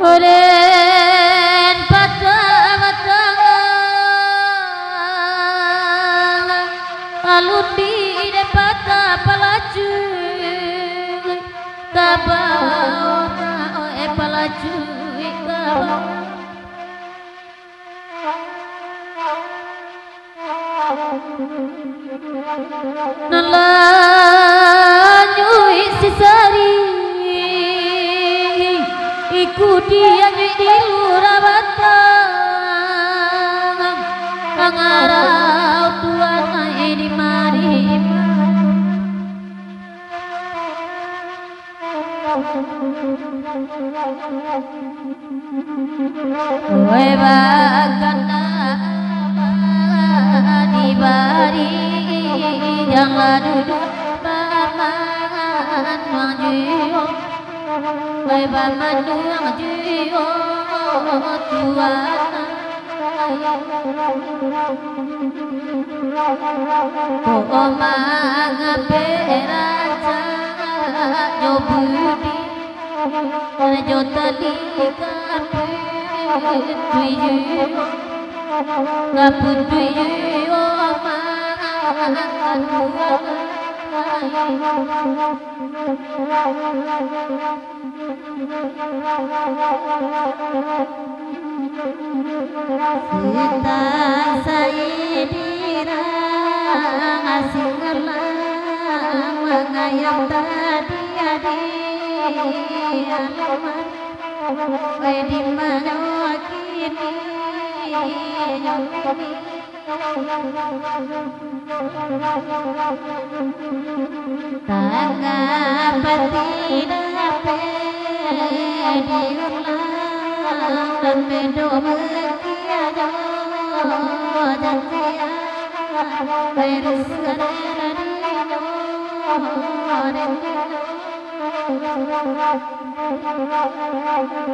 Ulen patang-patang alun di depata palaju kabau palaju kabau nalanyu sisari ikuti yang di lurabatang angarau tuan di mari kowe bagana di bari jangan duduk pamangan maju kowe bamandu maju tuan kok mangape raja nyobudi jota di kape tuyu ngapun tuyu kita sayidina asingalang mengayam tadi adi alaman di mana kini tangan tidak diulang medo mekiado jantia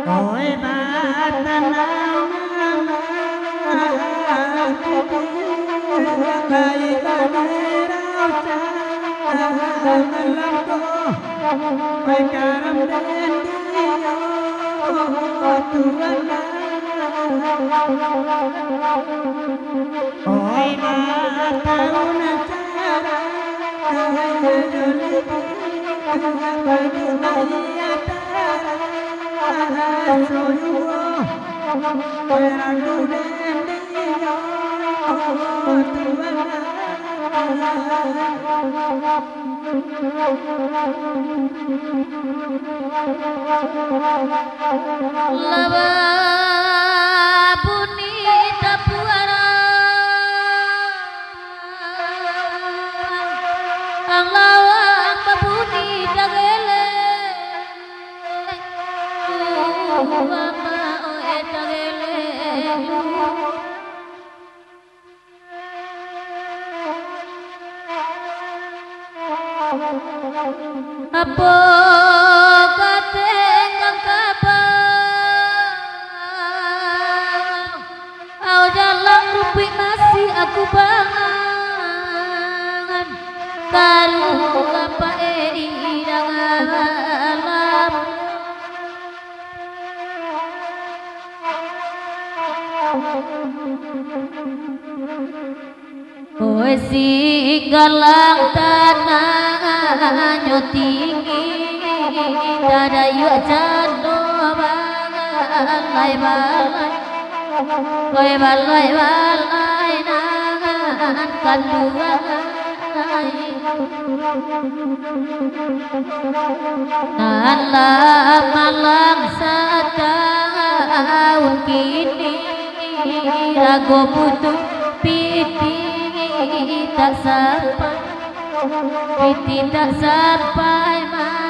Oi batana bayi rauca lamto oi karam den dio tuana oi batana cara joli bagi naya tara soyo Perangku dendiyo laba puni tapuara ang lawang babuni dagele apa kate kang kabang au jalan rupi masih aku bangan kalu apa idang alam kowe singgalang tanah tinggi dadayu jando balai balai kowe balai balai nangan kanduan nala malang setahun kini rago putus piti tak sampai piti tak sampai mana